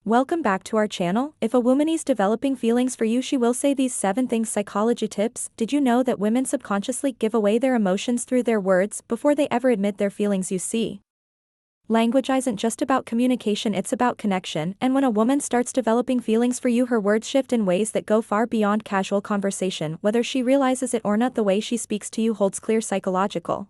Welcome back to our channel. If a woman is developing feelings for you, she will say these 7 things. Psychology tips. Did you know that women subconsciously give away their emotions through their words before they ever admit their feelings? You see, language isn't just about communication, it's about connection, and when a woman starts developing feelings for you, her words shift in ways that go far beyond casual conversation. Whether she realizes it or not, the way she speaks to you holds clear psychological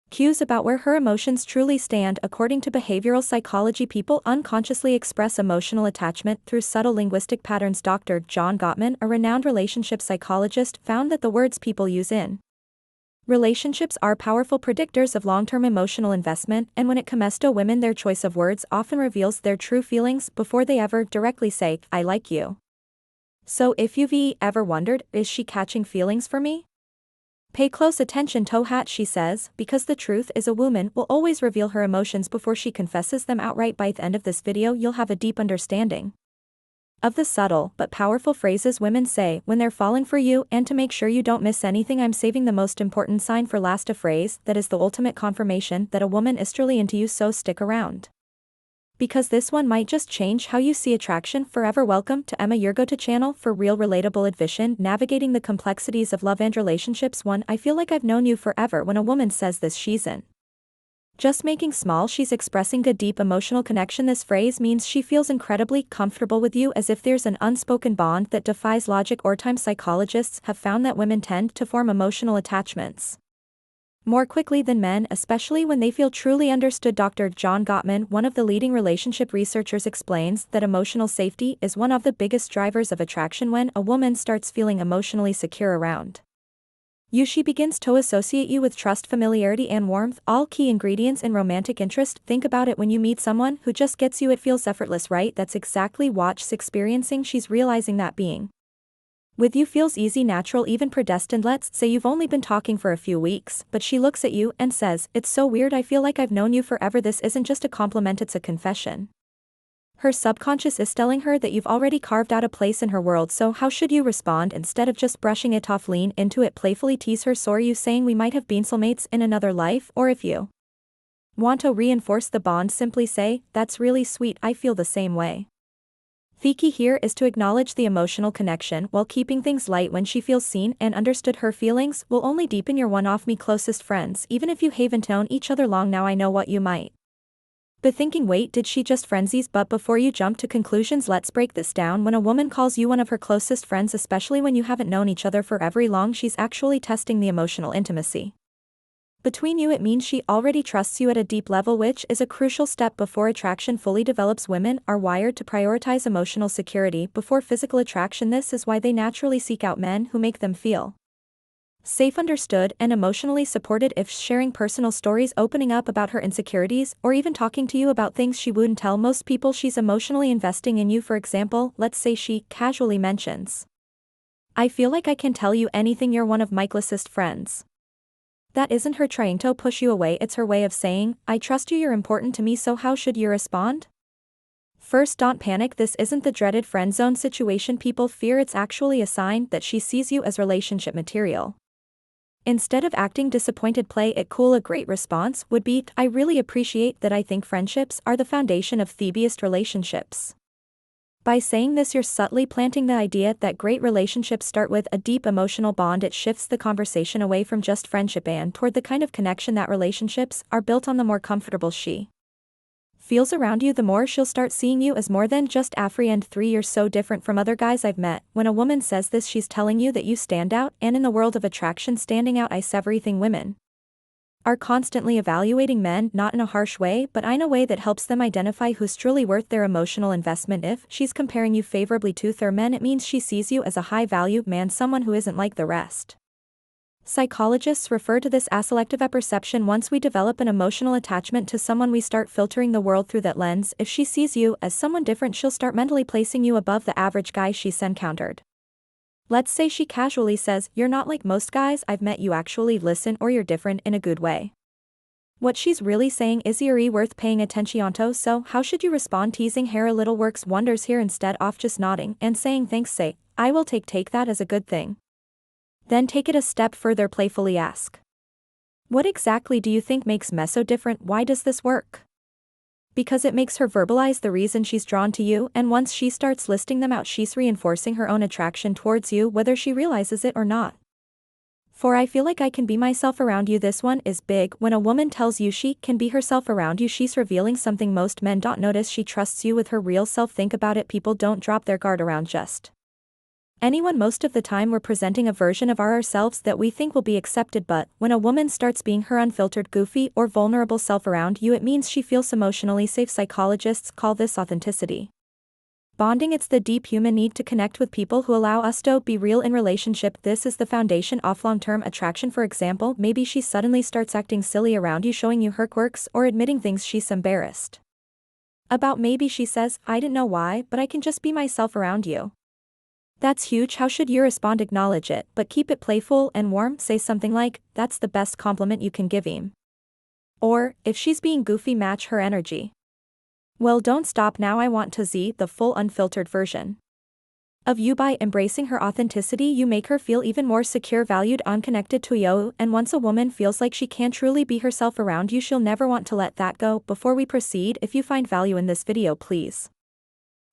cues about where her emotions truly stand. According to behavioral psychology, people unconsciously express emotional attachment through subtle linguistic patterns. Dr. John Gottman, a renowned relationship psychologist, found that the words people use in relationships are powerful predictors of long-term emotional investment, and when it comes to women, their choice of words often reveals their true feelings before they ever directly say, "I like you." So if you've ever wondered, is she catching feelings for me? Pay close attention, Tohat, she says, because the truth is a woman will always reveal her emotions before she confesses them outright. By the end of this video, you'll have a deep understanding of the subtle but powerful phrases women say when they're falling for you, and to make sure you don't miss anything, I'm saving the most important sign for last, a phrase that is the ultimate confirmation that a woman is truly into you. So stick around, because this one might just change how you see attraction forever. Welcome to Emma Your Go-To channel for real relatable advice, navigating the complexities of love and relationships. 1. I feel like I've known you forever. When a woman says this, she isn't just making small, she's expressing a deep emotional connection. This phrase means she feels incredibly comfortable with you, as if there's an unspoken bond that defies logic or time. Psychologists have found that women tend to form emotional attachments more quickly than men, especially when they feel truly understood. Dr. John Gottman, one of the leading relationship researchers, explains that emotional safety is one of the biggest drivers of attraction. When a woman starts feeling emotionally secure around you, she begins to associate you with trust, familiarity, and warmth, all key ingredients in romantic interest. Think about it: when you meet someone who just gets you, it feels effortless, right? That's exactly what she's experiencing. She's realizing that being with you feels easy, natural, even predestined. Let's say you've only been talking for a few weeks, but she looks at you and says, "It's so weird, I feel like I've known you forever." This isn't just a compliment, it's a confession. Her subconscious is telling her that you've already carved out a place in her world. So how should you respond? Instead of just brushing it off, lean into it, playfully tease her. So are you saying we might have been soulmates in another life? Or if you want to reinforce the bond, simply say, "That's really sweet, I feel the same way." The key here is to acknowledge the emotional connection while keeping things light. When she feels seen and understood, her feelings will only deepen. Your one of me closest friends, even if you haven't known each other long. Now I know what you might be thinking: wait, did she just frenzies? But before you jump to conclusions, let's break this down. When a woman calls you one of her closest friends, especially when you haven't known each other for very long, she's actually testing the emotional intimacy between you. It means she already trusts you at a deep level, which is a crucial step before attraction fully develops. Women are wired to prioritize emotional security before physical attraction. This is why they naturally seek out men who make them feel safe, understood, and emotionally supported. If sharing personal stories, opening up about her insecurities, or even talking to you about things she wouldn't tell most people, she's emotionally investing in you. For example, let's say she casually mentions, "I feel like I can tell you anything, you're one of my closest friends." That isn't her trying to push you away, it's her way of saying, "I trust you, you're important to me." So how should you respond? First, don't panic. This isn't the dreaded friend zone situation people fear. It's actually a sign that she sees you as relationship material. Instead of acting disappointed, play it cool. A great response would be, "I really appreciate that. I think friendships are the foundation of the best relationships." By saying this, you're subtly planting the idea that great relationships start with a deep emotional bond. It shifts the conversation away from just friendship and toward the kind of connection that relationships are built on. The more comfortable she feels around you, the more she'll start seeing you as more than just a friend. 3. You're so different from other guys I've met. When a woman says this, she's telling you that you stand out, and in the world of attraction, standing out is everything. Women are constantly evaluating men, not in a harsh way, but in a way that helps them identify who's truly worth their emotional investment. If she's comparing you favorably to other men, it means she sees you as a high-value man, someone who isn't like the rest. Psychologists refer to this as selective perception. Once we develop an emotional attachment to someone, we start filtering the world through that lens. If she sees you as someone different, she'll start mentally placing you above the average guy she's encountered. Let's say she casually says, "You're not like most guys I've met, you actually listen," or "You're different in a good way." What she's really saying is, "You're worth paying attention to." So how should you respond? Teasing her a little works wonders here. Instead of just nodding and saying thanks, say, "I will take that as a good thing." Then take it a step further, playfully ask, "What exactly do you think makes me so different? Why does this work?" Because it makes her verbalize the reason she's drawn to you, and once she starts listing them out, she's reinforcing her own attraction towards you whether she realizes it or not. For I feel like I can be myself around you. This one is big. When a woman tells you she can be herself around you, she's revealing something most men don't notice. She trusts you with her real self. Think about it, people don't drop their guard around just anyone. Most of the time we're presenting a version of ourselves that we think will be accepted, but when a woman starts being her unfiltered, goofy, or vulnerable self around you, it means she feels emotionally safe. Psychologists call this authenticity bonding. It's the deep human need to connect with people who allow us to be real in relationship. This is the foundation of long-term attraction. For example, maybe she suddenly starts acting silly around you, showing you her quirks or admitting things she's embarrassed about. Maybe she says, "I didn't know why, but I can just be myself around you." That's huge. How should you respond? Acknowledge it, but keep it playful and warm. Say something like, "That's the best compliment you can give him." Or, if she's being goofy, match her energy. "Well, don't stop now, I want to see the full unfiltered version of you." By embracing her authenticity, you make her feel even more secure, valued, unconnected to you. And once a woman feels like she can truly be herself around you, she'll never want to let that go. Before we proceed, if you find value in this video, please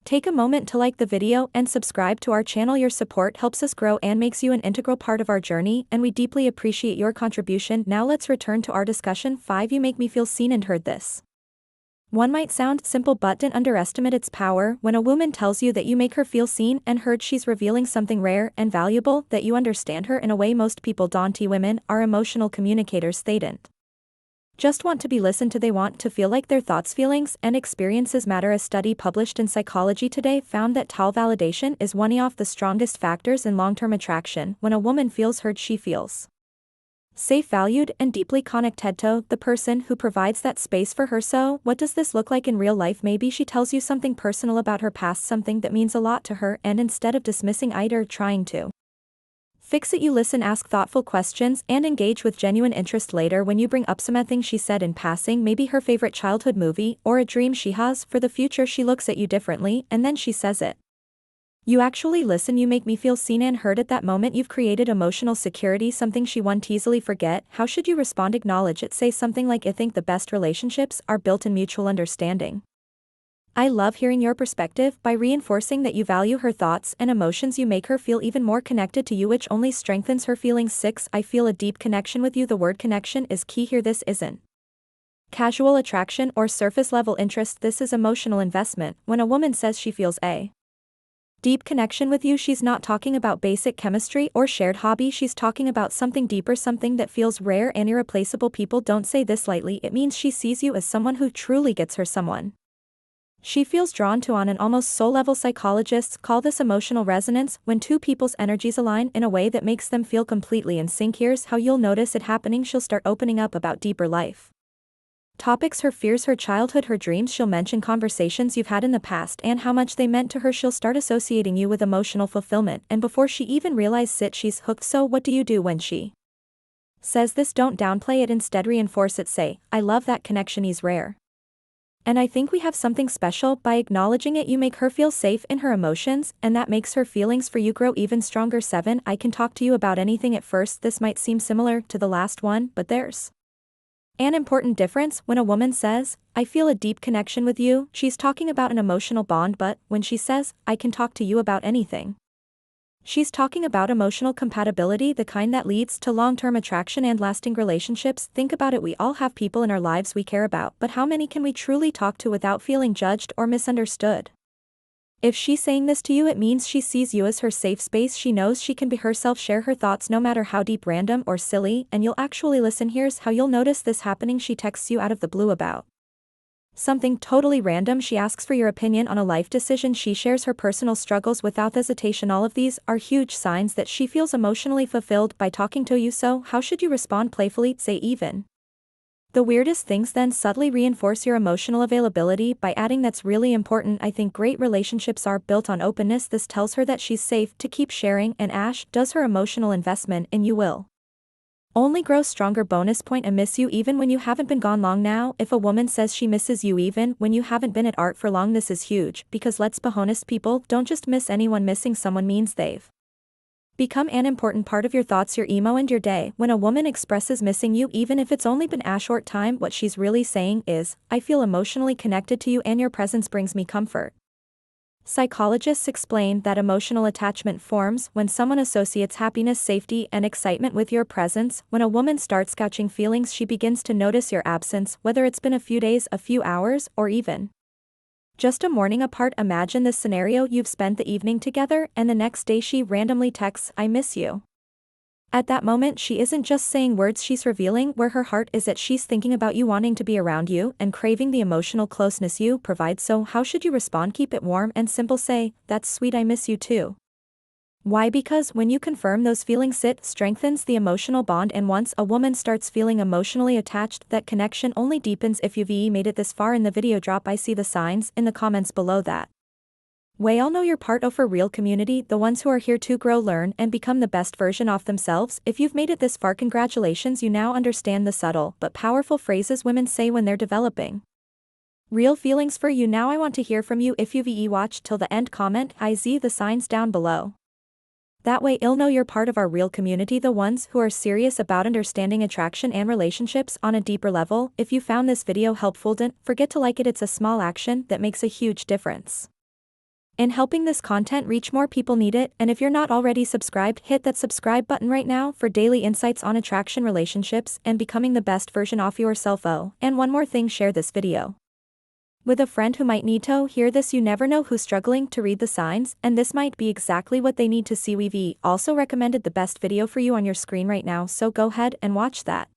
take a moment to like the video and subscribe to our channel. Your support helps us grow and makes you an integral part of our journey, and we deeply appreciate your contribution. Now let's return to our discussion. 5. You make me feel seen and heard. This one might sound simple, but don't underestimate its power. When a woman tells you that you make her feel seen and heard, she's revealing something rare and valuable, that you understand her in a way most people don't. Women are emotional communicators. They don't just want to be listened to, they want to feel like their thoughts, feelings, and experiences matter. A study published in Psychology Today found that tactile validation is one of the strongest factors in long-term attraction. When a woman feels heard, she feels safe, valued, and deeply connected to the person who provides that space for her. So, what does this look like in real life? Maybe she tells you something personal about her past, something that means a lot to her, and instead of dismissing it or trying to fix it, you listen, ask thoughtful questions, and engage with genuine interest. Later, when you bring up something she said in passing, maybe her favorite childhood movie or a dream she has for the future, she looks at you differently, and then she says it. You actually listen. You make me feel seen and heard. At that moment, you've created emotional security, something she won't easily forget. How should you respond? Acknowledge it. Say something like, "I think the best relationships are built in mutual understanding. I love hearing your perspective." By reinforcing that you value her thoughts and emotions, you make her feel even more connected to you, which only strengthens her feelings. 6. I feel a deep connection with you. The word connection is key here. This isn't casual attraction or surface-level interest. This is emotional investment. When a woman says she feels a deep connection with you, she's not talking about basic chemistry or shared hobby. She's talking about something deeper, something that feels rare and irreplaceable. People don't say this lightly. It means she sees you as someone who truly gets her, someone she feels drawn to on an almost soul level. Psychologists call this emotional resonance, when two people's energies align in a way that makes them feel completely in sync. Here's how you'll notice it happening. She'll start opening up about deeper life topics, her fears, her childhood, her dreams. She'll mention conversations you've had in the past and how much they meant to her. She'll start associating you with emotional fulfillment, and before she even realizes it, she's hooked. So what do you do when she says this? Don't downplay it, instead reinforce it. Say, "I love that connection is rare, and I think we have something special." By acknowledging it, you make her feel safe in her emotions, and that makes her feelings for you grow even stronger. 7. I can talk to you about anything. At first, this might seem similar to the last one, but there's an important difference. When a woman says, "I feel a deep connection with you," she's talking about an emotional bond, but when she says, "I can talk to you about anything," she's talking about emotional compatibility, the kind that leads to long-term attraction and lasting relationships. Think about it. We all have people in our lives we care about, but how many can we truly talk to without feeling judged or misunderstood? If she's saying this to you, it means she sees you as her safe space. She knows she can be herself, share her thoughts no matter how deep, random, or silly, and you'll actually listen. Here's how you'll notice this happening. She texts you out of the blue about something totally random. She asks for your opinion on a life decision. She shares her personal struggles without hesitation. All of these are huge signs that she feels emotionally fulfilled by talking to you. So, how should you respond? Playfully. Say even the weirdest things, then subtly reinforce your emotional availability by adding, "That's really important. I think great relationships are built on openness." This tells her that she's safe to keep sharing, and Ash does her emotional investment in you will only grow stronger. Bonus point: I miss you even when you haven't been gone long. Now, if a woman says she misses you even when you haven't been at art for long, this is huge, because let's be honest, people don't just miss anyone. Missing someone means they've Become an important part of your thoughts, your emo, and your day. When a woman expresses missing you, even if it's only been a short time, what she's really saying is, I feel emotionally connected to you and your presence brings me comfort. Psychologists explain that emotional attachment forms when someone associates happiness, safety, and excitement with your presence. When a woman starts catching feelings, she begins to notice your absence, whether it's been a few days, a few hours, or even just a morning apart. Imagine this scenario: you've spent the evening together, and the next day she randomly texts, I miss you. At that moment, she isn't just saying words, she's revealing where her heart is at. She's thinking about you, wanting to be around you, and craving the emotional closeness you provide. So how should you respond? Keep it warm and simple. Say, that's sweet, I miss you too. Why? Because when you confirm those feelings, it strengthens the emotional bond, and once a woman starts feeling emotionally attached, that connection only deepens. If you've made it this far in the video, drop I see the signs in the comments below. That way I'll know you're part of a real community, the ones who are here to grow, learn, and become the best version of themselves. If you've made it this far, congratulations, you now understand the subtle but powerful phrases women say when they're developing real feelings for you. Now I want to hear from you. If you've watched till the end, comment I see the signs down below. That way I'll know you're part of our real community, the ones who are serious about understanding attraction and relationships on a deeper level. If you found this video helpful, don't forget to like it. It's a small action that makes a huge difference in helping this content reach more people need it. And if you're not already subscribed, hit that subscribe button right now for daily insights on attraction, relationships, and becoming the best version of yourself. Oh, and one more thing, share this video with a friend who might need to hear this. You never know who's struggling to read the signs, and this might be exactly what they need to see. We've also recommended the best video for you on your screen right now, so go ahead and watch that.